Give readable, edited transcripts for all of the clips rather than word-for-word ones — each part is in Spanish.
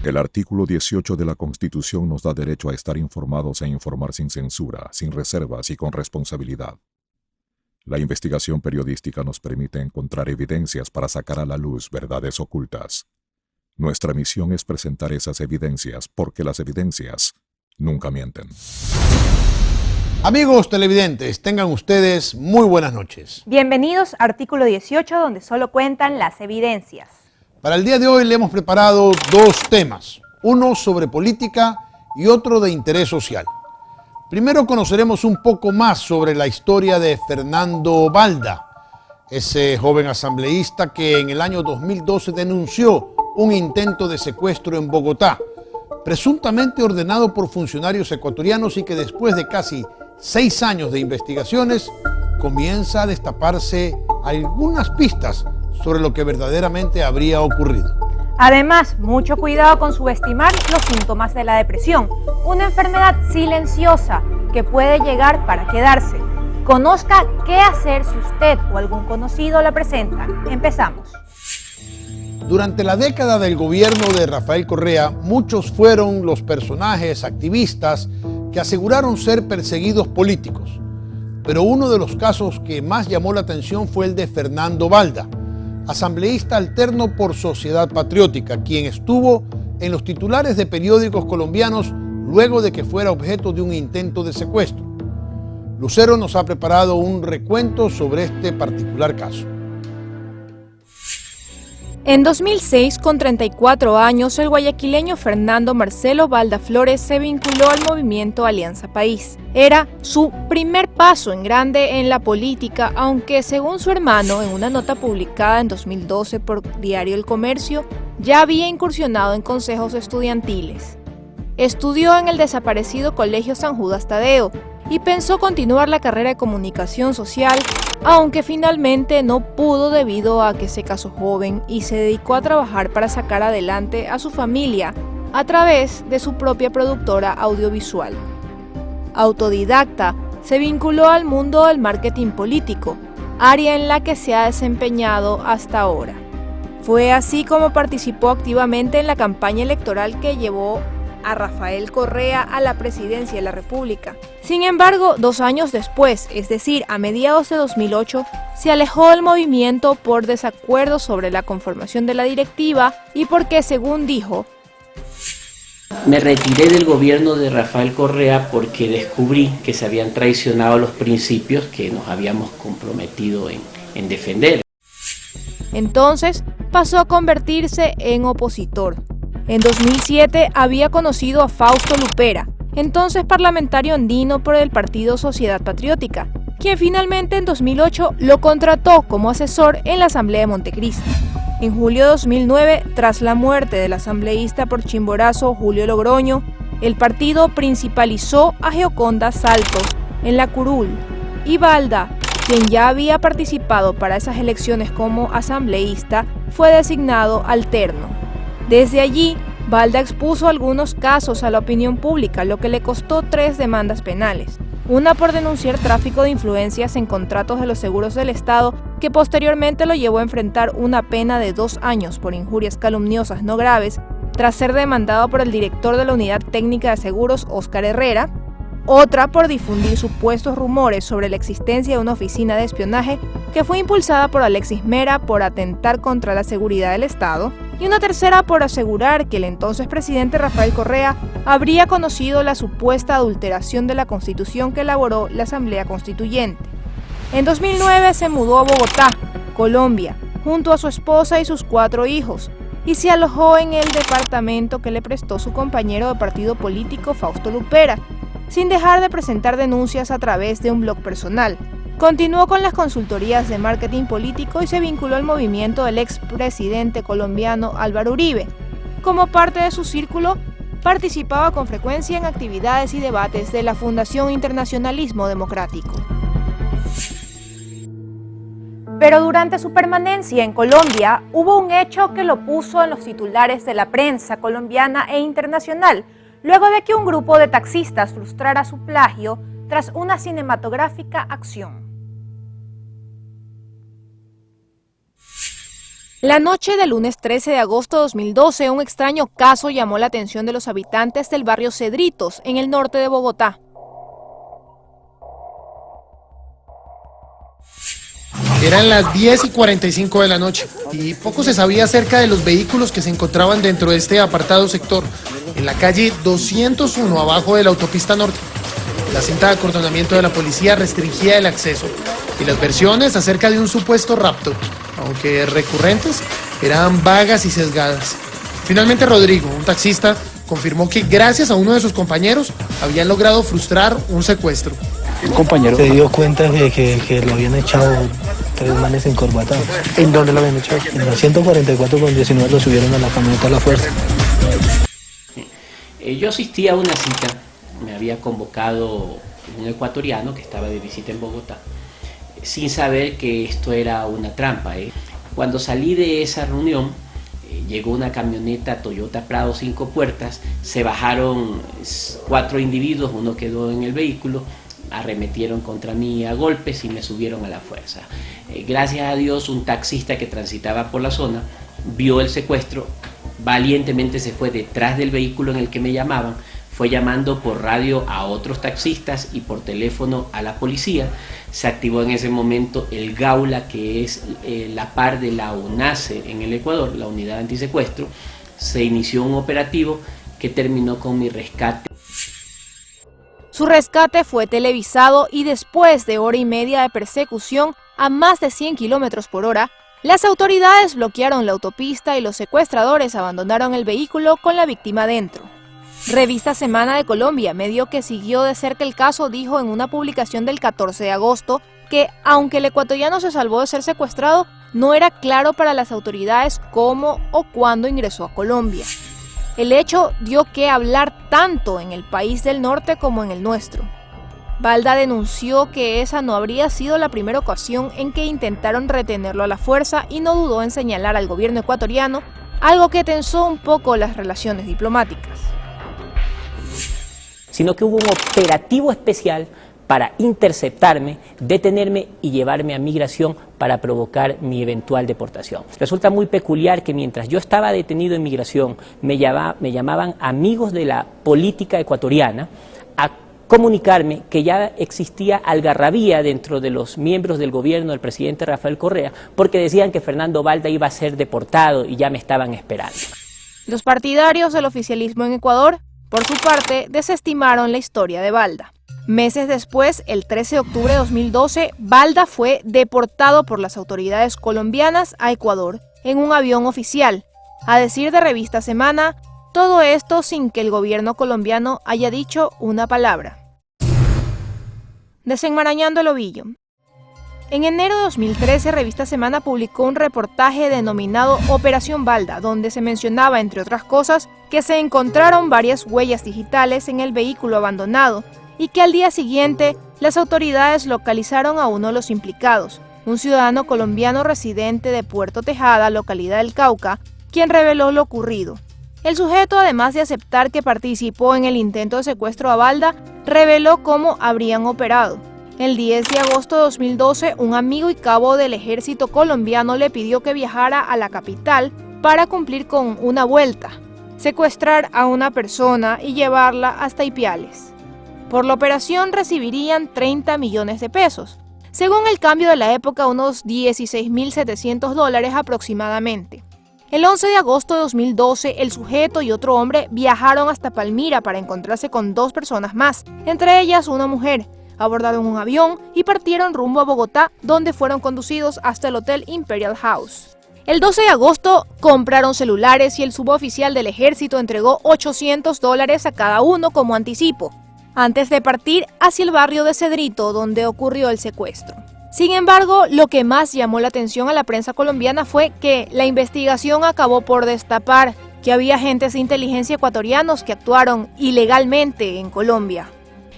El artículo 18 de la Constitución nos da derecho a estar informados e informar sin censura, sin reservas y con responsabilidad. La investigación periodística nos permite encontrar evidencias para sacar a la luz verdades ocultas. Nuestra misión es presentar esas evidencias porque las evidencias nunca mienten. Amigos televidentes, tengan ustedes muy buenas noches. Bienvenidos a Artículo 18, donde solo cuentan las evidencias. Para el día de hoy le hemos preparado dos temas, uno sobre política y otro de interés social. Primero conoceremos un poco más sobre la historia de Fernando Balda, ese joven asambleísta que en el año 2012 denunció un intento de secuestro en Bogotá, presuntamente ordenado por funcionarios ecuatorianos y que después de casi 6 años de investigaciones comienza a destaparse algunas pistas sobre lo que verdaderamente habría ocurrido. Además, mucho cuidado con subestimar los síntomas de la depresión, una enfermedad silenciosa que puede llegar para quedarse. Conozca qué hacer si usted o algún conocido la presenta. Empezamos. Durante la década del gobierno de Rafael Correa, muchos fueron los personajes activistas que aseguraron ser perseguidos políticos. Pero uno de los casos que más llamó la atención fue el de Fernando Balda, asambleísta alterno por Sociedad Patriótica, quien estuvo en los titulares de periódicos colombianos luego de que fuera objeto de un intento de secuestro. Lucero nos ha preparado un recuento sobre este particular caso. En 2006, con 34 años, el guayaquileño Fernando Marcelo Balda Flores se vinculó al movimiento Alianza País. Era su primer paso en grande en la política, aunque según su hermano, en una nota publicada en 2012 por Diario El Comercio, ya había incursionado en consejos estudiantiles. Estudió en el desaparecido Colegio San Judas Tadeo y pensó continuar la carrera de comunicación social, aunque finalmente no pudo debido a que se casó joven y se dedicó a trabajar para sacar adelante a su familia a través de su propia productora audiovisual. Autodidacta, se vinculó al mundo del marketing político, área en la que se ha desempeñado hasta ahora. Fue así como participó activamente en la campaña electoral que llevó a Rafael Correa a la presidencia de la República. Sin embargo, 2 años después, es decir, a mediados de 2008, se alejó del movimiento por desacuerdos sobre la conformación de la directiva y porque, según dijo, me retiré del gobierno de Rafael Correa porque descubrí que se habían traicionado los principios que nos habíamos comprometido en defender. Entonces pasó a convertirse en opositor. En 2007 había conocido a Fausto Lupera, entonces parlamentario andino por el partido Sociedad Patriótica, quien finalmente en 2008 lo contrató como asesor en la Asamblea de Montecristi. En julio de 2009, tras la muerte del asambleísta por Chimborazo Julio Logroño, el partido principalizó a Gioconda Salto en la curul y Balda, quien ya había participado para esas elecciones como asambleísta, fue designado alterno. Desde allí, Balda expuso algunos casos a la opinión pública, lo que le costó 3 demandas penales. Una por denunciar tráfico de influencias en contratos de los seguros del Estado, que posteriormente lo llevó a enfrentar una pena de 2 años por injurias calumniosas no graves, tras ser demandado por el director de la Unidad Técnica de Seguros, Óscar Herrera. Otra por difundir supuestos rumores sobre la existencia de una oficina de espionaje que fue impulsada por Alexis Mera por atentar contra la seguridad del Estado, y una tercera por asegurar que el entonces presidente Rafael Correa habría conocido la supuesta adulteración de la Constitución que elaboró la Asamblea Constituyente. En 2009 se mudó a Bogotá, Colombia, junto a su esposa y sus 4 hijos, y se alojó en el departamento que le prestó su compañero de partido político Fausto Lupera, sin dejar de presentar denuncias a través de un blog personal. Continuó con las consultorías de marketing político y se vinculó al movimiento del expresidente colombiano Álvaro Uribe. Como parte de su círculo, participaba con frecuencia en actividades y debates de la Fundación Internacionalismo Democrático. Pero durante su permanencia en Colombia, hubo un hecho que lo puso en los titulares de la prensa colombiana e internacional, luego de que un grupo de taxistas frustrara su plagio tras una cinematográfica acción. La noche del lunes 13 de agosto de 2012, un extraño caso llamó la atención de los habitantes del barrio Cedritos, en el norte de Bogotá. Eran las 10:45 de la noche y poco se sabía acerca de los vehículos que se encontraban dentro de este apartado sector, en la calle 201, abajo de la autopista norte. La cinta de acordonamiento de la policía restringía el acceso y las versiones acerca de un supuesto rapto, aunque recurrentes, eran vagas y sesgadas. Finalmente Rodrigo, un taxista, confirmó que gracias a uno de sus compañeros habían logrado frustrar un secuestro. Un compañero se dio cuenta de que lo habían echado 3 manes encorbatados. ¿En dónde lo habían echado? En la 144 con 19 lo subieron a la camioneta a la fuerza. Yo asistí a una cita, me había convocado un ecuatoriano que estaba de visita en Bogotá, sin saber que esto era una trampa. Cuando salí de esa reunión, llegó una camioneta Toyota Prado 5 puertas, se bajaron 4 individuos, uno quedó en el vehículo, arremetieron contra mí a golpes y me subieron a la fuerza. Gracias a Dios, un taxista que transitaba por la zona vio el secuestro, valientemente se fue detrás del vehículo en el que me llamaban, fue llamando por radio a otros taxistas y por teléfono a la policía. Se activó en ese momento el GAULA, que es la par de la UNACE en el Ecuador, la Unidad Antisecuestro. Se inició un operativo que terminó con mi rescate. Su rescate fue televisado y después de hora y media de persecución a más de 100 kilómetros por hora, las autoridades bloquearon la autopista y los secuestradores abandonaron el vehículo con la víctima dentro. Revista Semana de Colombia, medio que siguió de cerca el caso, dijo en una publicación del 14 de agosto que, aunque el ecuatoriano se salvó de ser secuestrado, no era claro para las autoridades cómo o cuándo ingresó a Colombia. El hecho dio que hablar tanto en el país del norte como en el nuestro. Balda denunció que esa no habría sido la primera ocasión en que intentaron retenerlo a la fuerza y no dudó en señalar al gobierno ecuatoriano, algo que tensó un poco las relaciones diplomáticas. Sino que hubo un operativo especial para interceptarme, detenerme y llevarme a migración para provocar mi eventual deportación. Resulta muy peculiar que mientras yo estaba detenido en migración, me llamaban amigos de la política ecuatoriana a comunicarme que ya existía algarabía dentro de los miembros del gobierno del presidente Rafael Correa, porque decían que Fernando Balda iba a ser deportado y ya me estaban esperando. Los partidarios del oficialismo en Ecuador, por su parte, desestimaron la historia de Balda. Meses después, el 13 de octubre de 2012, Balda fue deportado por las autoridades colombianas a Ecuador en un avión oficial. A decir de Revista Semana, todo esto sin que el gobierno colombiano haya dicho una palabra. Desenmarañando el ovillo. En enero de 2013, Revista Semana publicó un reportaje denominado Operación Balda, donde se mencionaba, entre otras cosas, que se encontraron varias huellas digitales en el vehículo abandonado y que al día siguiente las autoridades localizaron a uno de los implicados, un ciudadano colombiano residente de Puerto Tejada, localidad del Cauca, quien reveló lo ocurrido. El sujeto, además de aceptar que participó en el intento de secuestro a Balda, reveló cómo habrían operado. El 10 de agosto de 2012, un amigo y cabo del ejército colombiano le pidió que viajara a la capital para cumplir con una vuelta, secuestrar a una persona y llevarla hasta Ipiales. Por la operación recibirían 30 millones de pesos, según el cambio de la época unos $16.700 aproximadamente. El 11 de agosto de 2012, el sujeto y otro hombre viajaron hasta Palmira para encontrarse con 2 personas más, entre ellas una mujer. Abordaron un avión y partieron rumbo a Bogotá, donde fueron conducidos hasta el Hotel Imperial House. El 12 de agosto compraron celulares y el suboficial del ejército entregó $800 a cada uno como anticipo, antes de partir hacia el barrio de Cedrito, donde ocurrió el secuestro. Sin embargo, lo que más llamó la atención a la prensa colombiana fue que la investigación acabó por destapar que había agentes de inteligencia ecuatorianos que actuaron ilegalmente en Colombia.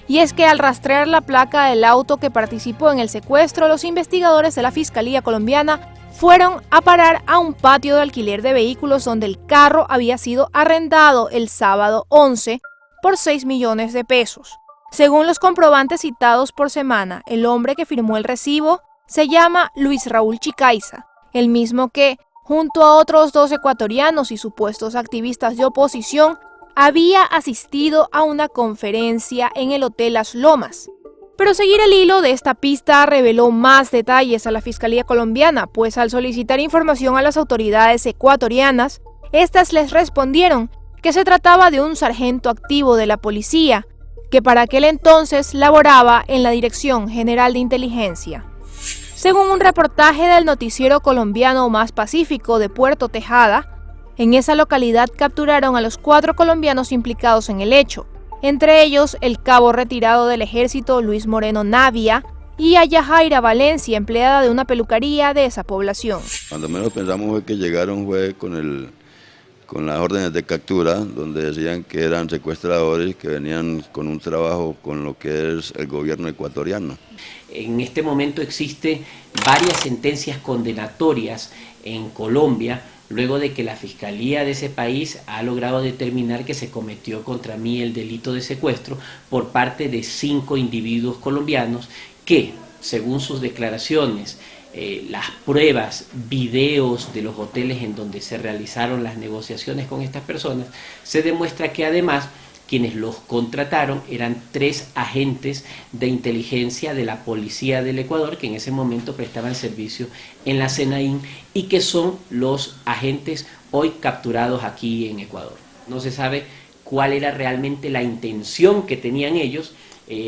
Y es que al rastrear la placa del auto que participó en el secuestro, los investigadores de la Fiscalía colombiana fueron a parar a un patio de alquiler de vehículos donde el carro había sido arrendado el sábado 11 por 6 millones de pesos. Según los comprobantes citados por Semana, el hombre que firmó el recibo se llama Luis Raúl Chicaiza, el mismo que, junto a otros 2 ecuatorianos y supuestos activistas de oposición, había asistido a una conferencia en el Hotel Las Lomas. Pero seguir el hilo de esta pista reveló más detalles a la Fiscalía colombiana, pues al solicitar información a las autoridades ecuatorianas, estas les respondieron que se trataba de un sargento activo de la policía, que para aquel entonces laboraba en la Dirección General de Inteligencia. Según un reportaje del noticiero colombiano Más Pacífico de Puerto Tejada, en esa localidad capturaron a los 4 colombianos implicados en el hecho, entre ellos el cabo retirado del ejército Luis Moreno Navia y a Yajaira Valencia, empleada de una peluquería de esa población. Cuando menos pensamos fue que llegaron con las órdenes de captura, donde decían que eran secuestradores que venían con un trabajo con lo que es el gobierno ecuatoriano. En este momento existe varias sentencias condenatorias en Colombia, luego de que la Fiscalía de ese país ha logrado determinar que se cometió contra mí el delito de secuestro por parte de 5 individuos colombianos que, según sus declaraciones, las pruebas, videos de los hoteles en donde se realizaron las negociaciones con estas personas, se demuestra que además quienes los contrataron eran 3 agentes de inteligencia de la Policía del Ecuador que en ese momento prestaban servicio en la SENAIN y que son los agentes hoy capturados aquí en Ecuador. No se sabe cuál era realmente la intención que tenían ellos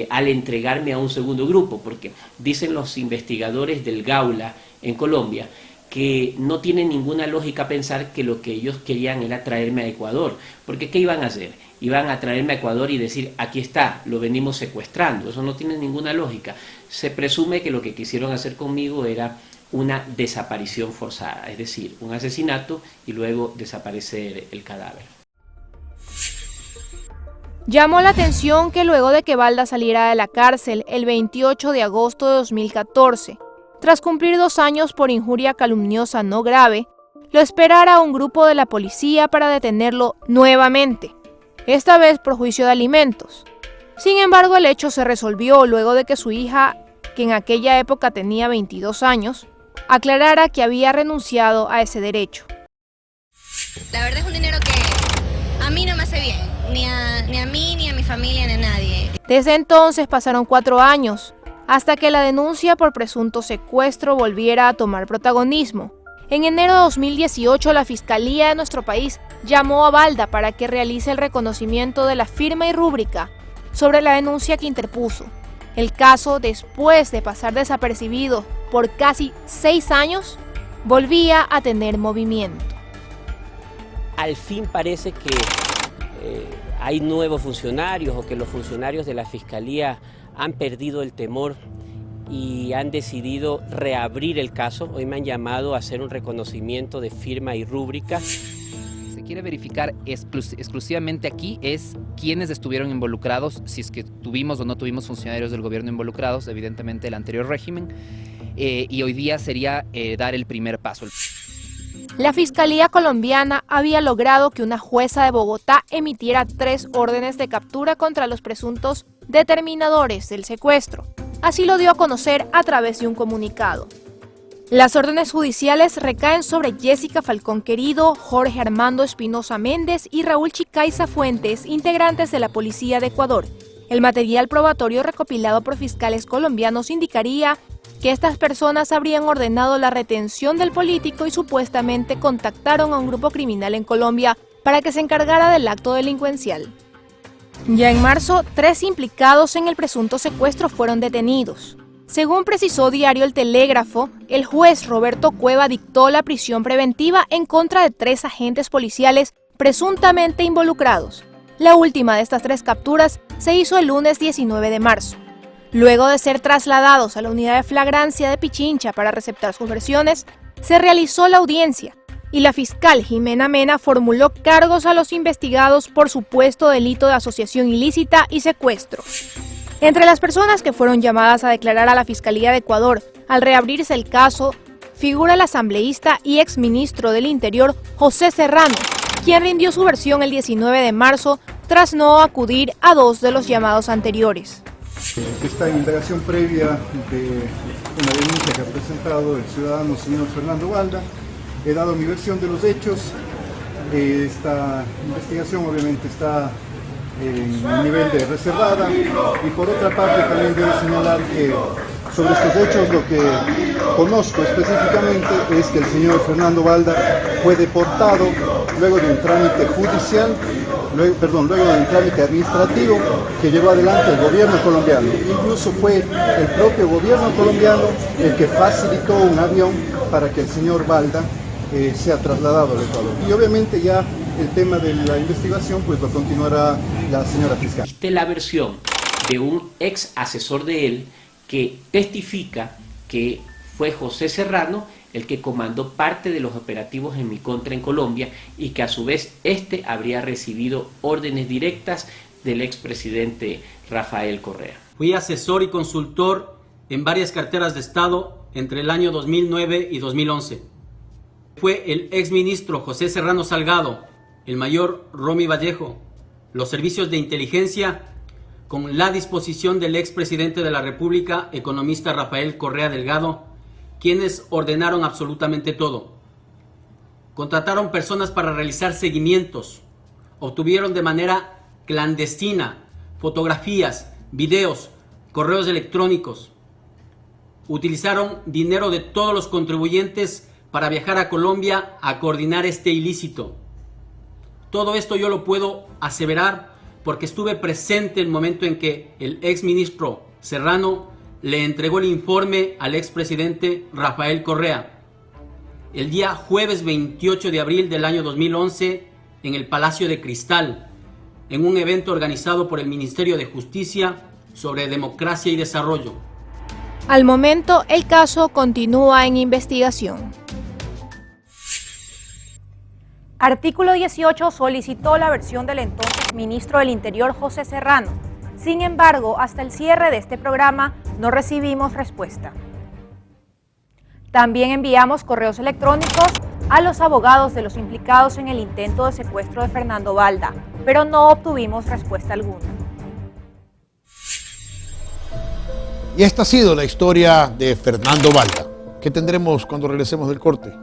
al entregarme a un segundo grupo, porque dicen los investigadores del Gaula en Colombia que no tiene ninguna lógica pensar que lo que ellos querían era traerme a Ecuador, porque ¿qué iban a hacer? Iban a traerme a Ecuador y decir, aquí está, lo venimos secuestrando. Eso no tiene ninguna lógica. Se presume que lo que quisieron hacer conmigo era una desaparición forzada, es decir, un asesinato y luego desaparecer el cadáver. Llamó la atención que luego de que Balda saliera de la cárcel el 28 de agosto de 2014, tras cumplir 2 años por injuria calumniosa no grave, lo esperara un grupo de la policía para detenerlo nuevamente, esta vez por juicio de alimentos. Sin embargo, el hecho se resolvió luego de que su hija, que en aquella época tenía 22 años, aclarara que había renunciado a ese derecho. La verdad es un dinero que a mí no me hace bien, ni a mí, ni a mi familia, ni a nadie. Desde entonces pasaron 4 años, hasta que la denuncia por presunto secuestro volviera a tomar protagonismo. En enero de 2018, la Fiscalía de nuestro país llamó a Balda para que realice el reconocimiento de la firma y rúbrica sobre la denuncia que interpuso. El caso, después de pasar desapercibido por casi 6 años, volvía a tener movimiento. Al fin parece que hay nuevos funcionarios o que los funcionarios de la Fiscalía han perdido el temor y han decidido reabrir el caso. Hoy me han llamado a hacer un reconocimiento de firma y rúbrica. Se quiere verificar exclusivamente aquí es quiénes estuvieron involucrados, si es que tuvimos o no tuvimos funcionarios del gobierno involucrados, evidentemente el anterior régimen, y hoy día sería dar el primer paso. La Fiscalía colombiana había logrado que una jueza de Bogotá emitiera 3 órdenes de captura contra los presuntos determinadores del secuestro. Así lo dio a conocer a través de un comunicado. Las órdenes judiciales recaen sobre Jessica Falcón Querido, Jorge Armando Espinosa Méndez y Raúl Chicaiza Fuentes, integrantes de la Policía de Ecuador. El material probatorio recopilado por fiscales colombianos indicaría que estas personas habrían ordenado la retención del político y supuestamente contactaron a un grupo criminal en Colombia para que se encargara del acto delincuencial. Ya en marzo, 3 implicados en el presunto secuestro fueron detenidos. Según precisó Diario El Telégrafo, el juez Roberto Cueva dictó la prisión preventiva en contra de 3 agentes policiales presuntamente involucrados. La última de estas 3 capturas se hizo el lunes 19 de marzo. Luego de ser trasladados a la unidad de flagrancia de Pichincha para receptar sus versiones, se realizó la audiencia y la fiscal Jimena Mena formuló cargos a los investigados por supuesto delito de asociación ilícita y secuestro. Entre las personas que fueron llamadas a declarar a la Fiscalía de Ecuador al reabrirse el caso, figura el asambleísta y exministro del Interior José Serrano, quien rindió su versión el 19 de marzo tras no acudir a 2 de los llamados anteriores. Esta indagación previa de una denuncia que ha presentado el ciudadano señor Fernando Balda he dado mi versión de los hechos. Esta investigación obviamente está en nivel de reservada, y por otra parte también debo señalar que sobre estos hechos lo que conozco específicamente es que el señor Fernando Balda fue deportado luego de un trámite judicial, luego de un trámite administrativo que llevó adelante el gobierno colombiano. Incluso fue el propio gobierno colombiano el que facilitó un avión para que el señor Balda sea trasladado al Ecuador. Y obviamente ya el tema de la investigación pues lo continuará la señora fiscal. Esta es la versión de un ex asesor de él que testifica que fue José Serrano el que comandó parte de los operativos en mi contra en Colombia, y que a su vez este habría recibido órdenes directas del expresidente Rafael Correa. Fui asesor y consultor en varias carteras de Estado entre el año 2009 y 2011. Fue el exministro José Serrano Salgado, el mayor Romy Vallejo, los servicios de inteligencia, con la disposición del expresidente de la República, economista Rafael Correa Delgado, quienes ordenaron absolutamente todo. Contrataron personas para realizar seguimientos, obtuvieron de manera clandestina fotografías, videos, correos electrónicos, utilizaron dinero de todos los contribuyentes para viajar a Colombia a coordinar este ilícito. Todo esto yo lo puedo aseverar porque estuve presente el momento en que el exministro Serrano le entregó el informe al expresidente Rafael Correa, el día jueves 28 de abril del año 2011 en el Palacio de Cristal, en un evento organizado por el Ministerio de Justicia sobre Democracia y Desarrollo. Al momento, el caso continúa en investigación. Artículo 18 solicitó la versión del entonces ministro del Interior, José Serrano. Sin embargo, hasta el cierre de este programa no recibimos respuesta. También enviamos correos electrónicos a los abogados de los implicados en el intento de secuestro de Fernando Balda, pero no obtuvimos respuesta alguna. Y esta ha sido la historia de Fernando Balda. ¿Qué tendremos cuando regresemos del corte?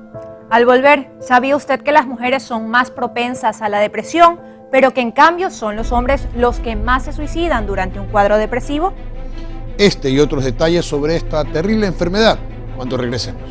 Al volver, ¿sabía usted que las mujeres son más propensas a la depresión, pero que en cambio son los hombres los que más se suicidan durante un cuadro depresivo? Este y otros detalles sobre esta terrible enfermedad cuando regresemos.